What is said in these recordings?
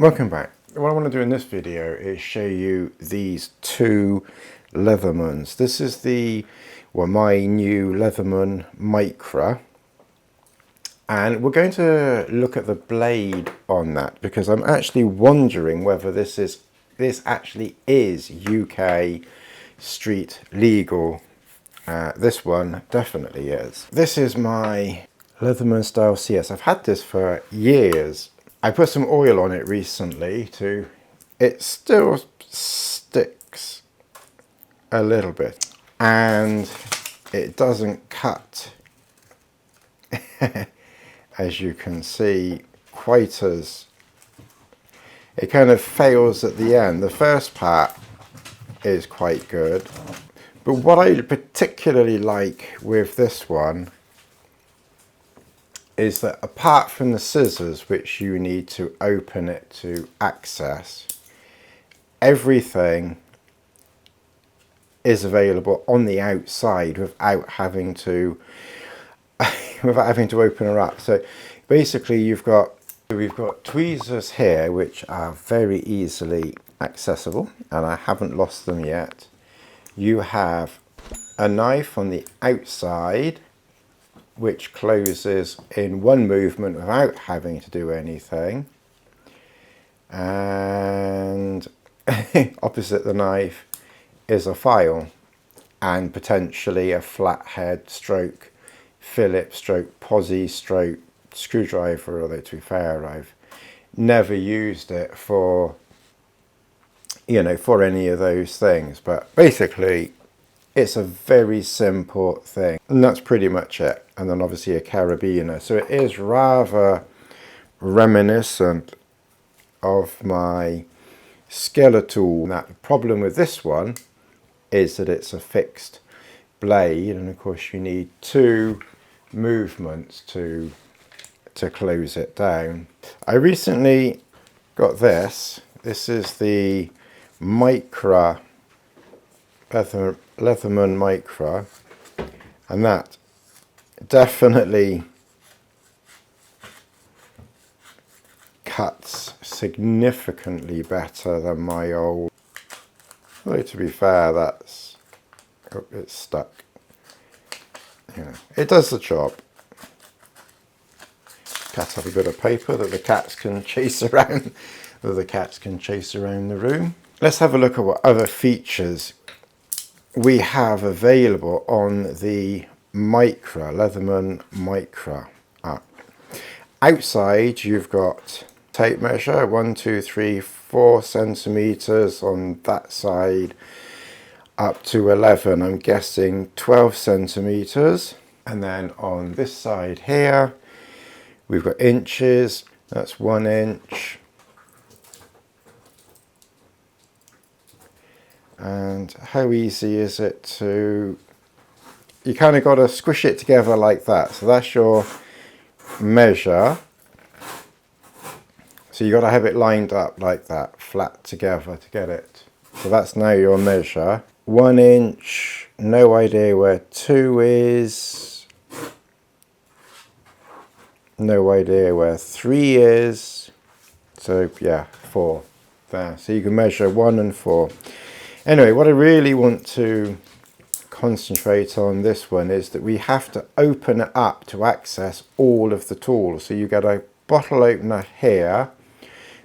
Welcome back. What I want to do in this video is show you these two Leathermans. This is my new Leatherman Micra, and we're going to look at the blade on that because I'm actually wondering whether this actually is UK street legal. This one definitely is. This is my Leatherman Style CS. I've had this for years. I put some oil on it recently too. It still sticks a little bit and it doesn't cut as you can see quite as it kind of fails at the end. The first part is quite good, but what I particularly like with this one is that apart from the scissors, which you need to open it to access, everything is available on the outside without having to open her up. So basically we've got tweezers here which are very easily accessible and I haven't lost them yet. You have a knife on the outside which closes in one movement without having to do anything, and opposite the knife is a file and potentially a flathead stroke Phillips stroke Posi stroke screwdriver, although to be fair I've never used it for for any of those things, but basically it's a very simple thing and that's pretty much it. And then obviously a carabiner, so it is rather reminiscent of my skeletal. Now the problem with this one is that it's a fixed blade, and of course you need two movements to close it down. I recently got this. This is the Micra Leatherman Micra, and that definitely cuts significantly better than my old. Although to be fair, it's stuck. It does the job. Cut up a bit of paper that the cats can chase around, the room. Let's have a look at what other features we have available on the Micra, Leatherman Micra. Outside you've got tape measure, 1, 2, 3, 4 centimeters on that side up to 11, I'm guessing 12 centimeters. And then on this side here we've got inches, that's 1 inch. And how easy is it to, you kind of got to squish it together like that. So that's your measure. So you got to have it lined up like that, flat together to get it. So that's now your measure. 1 inch, no idea where 2 is. No idea where 3 is. So yeah, 4 there. So you can measure 1 and 4. Anyway, what I really want to concentrate on this one is that we have to open it up to access all of the tools. So you get a bottle opener here,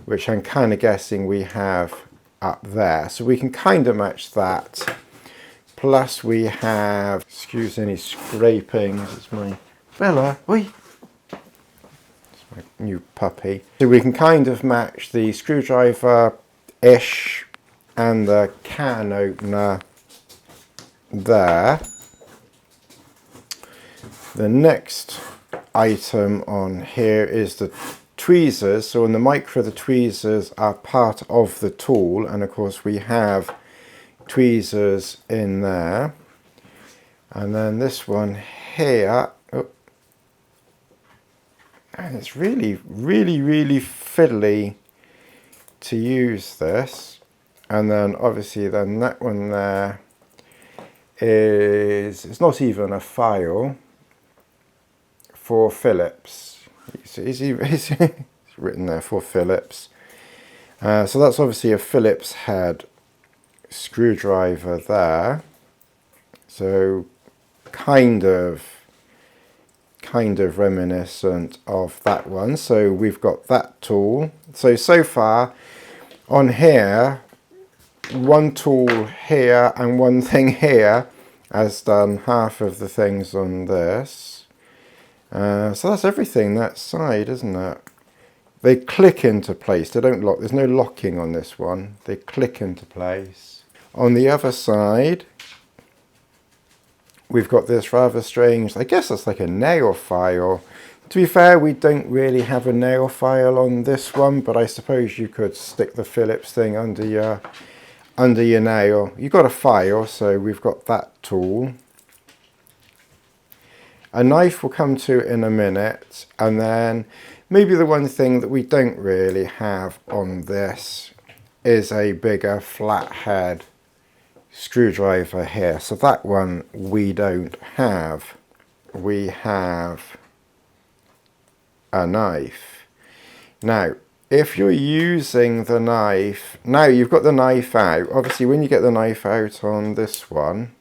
which I'm kind of guessing we have up there. So we can kind of match that. Plus we have, excuse any scraping, it's my Bella, oi! It's my new puppy. So we can kind of match the screwdriver-ish and the can opener there. The next item on here is the tweezers. So in the Micra, the tweezers are part of the tool, and of course we have tweezers in there. And then this one here, and it's really fiddly to use this. And then obviously then that one there is, it's not even a file for Phillips. It's written there for Phillips. So that's obviously a Phillips head screwdriver there. So kind of reminiscent of that one. So we've got that tool. So far on here, one tool here and one thing here has done half of the things on this. So that's everything that side, isn't it? They click into place. They don't lock. There's no locking on this one. They click into place. On the other side, we've got this rather strange, I guess that's like a nail file. To be fair, we don't really have a nail file on this one, but I suppose you could stick the Phillips thing under your nail. You've got a file, so we've got that tool. A knife we'll come to in a minute, and then maybe the one thing that we don't really have on this is a bigger flathead screwdriver here. So that one we don't have. We have a knife. Now, if you're using the knife, now you've got the knife out. Obviously, when you get the knife out on this one,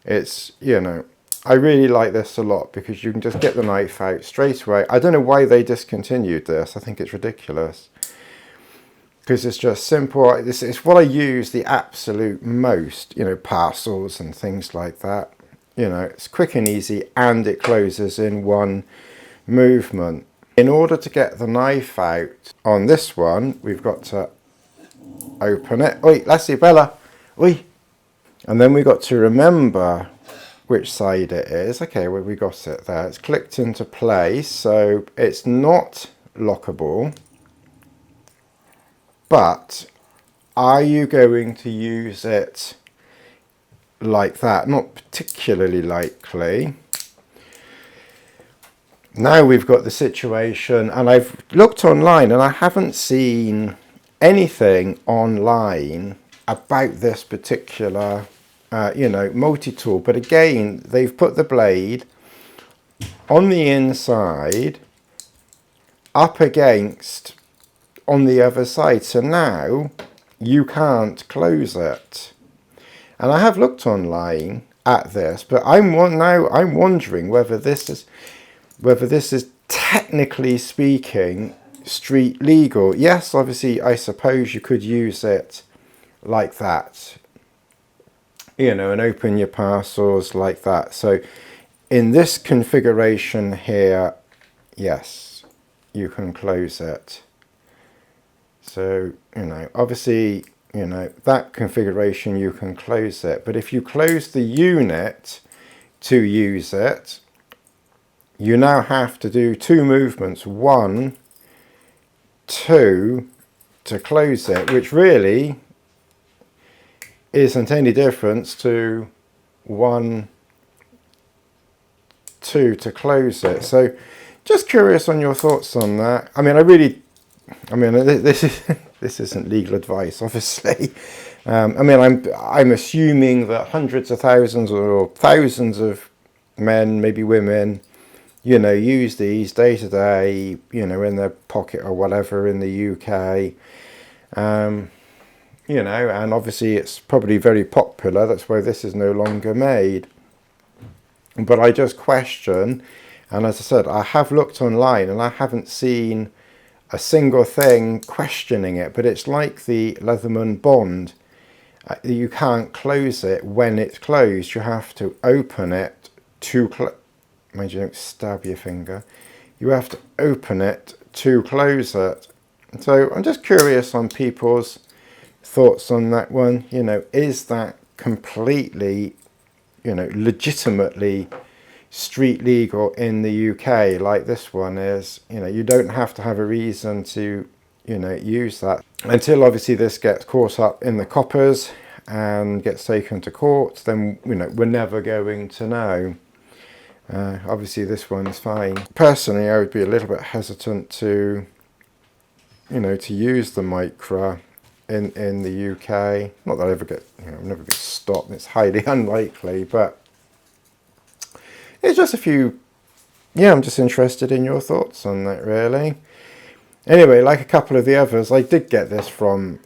it's, you know, I really like this a lot because you can just get the knife out straight away. I don't know why they discontinued this. I think it's ridiculous. Because it's just simple. It's what I use the absolute most, you know, parcels and things like that. You know, it's quick and easy, and it closes in one movement. In order to get the knife out on this one, we've got to open it. Oi, lassie, Bella, oi. And then we've got to remember which side it is. Okay, well, we got it there. It's clicked into place, so it's not lockable. But are you going to use it like that? Not particularly likely. Now we've got the situation, and I've looked online and I haven't seen anything online about this particular, you know, multi-tool. But again, they've put the blade on the inside up against on the other side, so now you can't close it. And I have looked online at this, but I'm wondering whether this is technically speaking street legal. Yes, obviously I suppose you could use it like that, you know, and open your parcels like that. So in this configuration here, yes, you can close it. So, you know, obviously, you know, that configuration you can close it. But if you close the unit to use it, you now have to do two movements. 1, 2 to close it, which really isn't any difference to 1, 2 to close it. So just curious on your thoughts on that. I mean, this isn't legal advice, obviously. I mean, I'm assuming that hundreds of thousands or thousands of men, maybe women, you know, use these day to day, you know, in their pocket or whatever in the UK. You know, and obviously it's probably very popular. That's why this is no longer made. But I just question, and as I said, I have looked online and I haven't seen a single thing questioning it. But it's like the Leatherman Bond. You can't close it when it's closed. You have to open it to close. Mind you don't stab your finger. You have to open it to close it. So I'm just curious on people's thoughts on that one. You know, is that completely, you know, legitimately street legal in the UK like this one is? You know, you don't have to have a reason to, you know, use that until obviously this gets caught up in the coppers and gets taken to court. Then, you know, we're never going to know. Obviously this one's fine. Personally, I would be a little bit hesitant to, you know, to use the Micra in the UK. Not that I ever get, you know, never get stopped. It's highly unlikely, but it's just a few. Yeah, I'm just interested in your thoughts on that, really. Anyway, like a couple of the others, I did get this from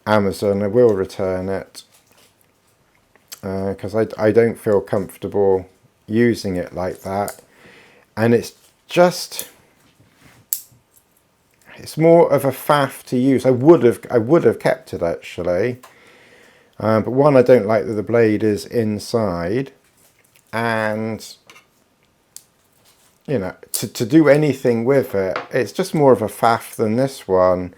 Amazon. I will return it because I don't feel comfortable using it like that, and it's more of a faff to use. I would have kept it actually, but one, I don't like that the blade is inside, and you know, to do anything with it, it's just more of a faff than this one.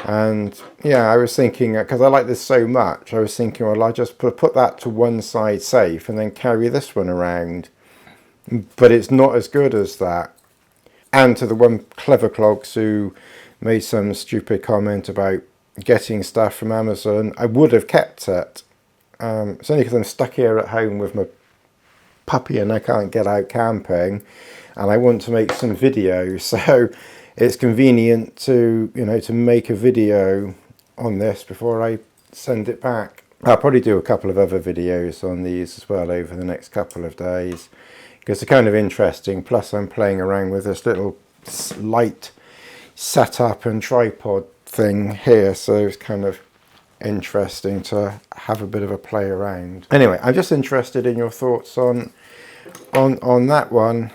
And yeah, I was thinking, because I like this so much, I was thinking, well, I'll just put that to one side safe and then carry this one around. But it's not as good as that. And to the one clever clogs who made some stupid comment about getting stuff from Amazon, I would have kept it. It's only because I'm stuck here at home with my puppy and I can't get out camping, and I want to make some videos, so it's convenient to, you know, to make a video on this before I send it back. I'll probably do a couple of other videos on these as well over the next couple of days, because they're kind of interesting. Plus I'm playing around with this little light setup and tripod thing here, so it's kind of interesting to have a bit of a play around. Anyway, I'm just interested in your thoughts on that one.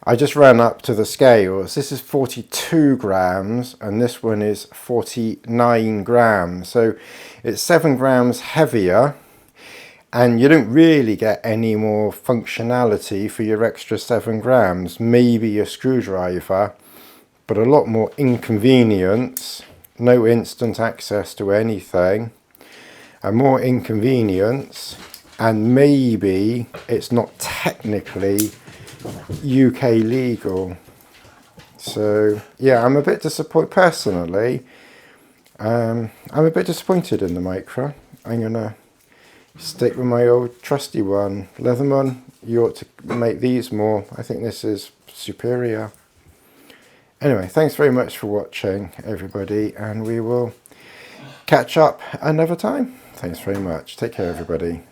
I just ran up to the scales. This is 42 grams and this one is 49 grams. So it's 7 grams heavier, and you don't really get any more functionality for your extra 7 grams. Maybe a screwdriver, but a lot more inconvenience. No instant access to anything, and more inconvenience, and maybe it's not technically UK legal. So yeah, I'm a bit disappointed personally. I'm a bit disappointed in the Micra. I'm gonna stick with my old trusty one. Leatherman, you ought to make these more. I think this is superior. Anyway, thanks very much for watching, everybody, and we will catch up another time. Thanks very much. Take care, everybody.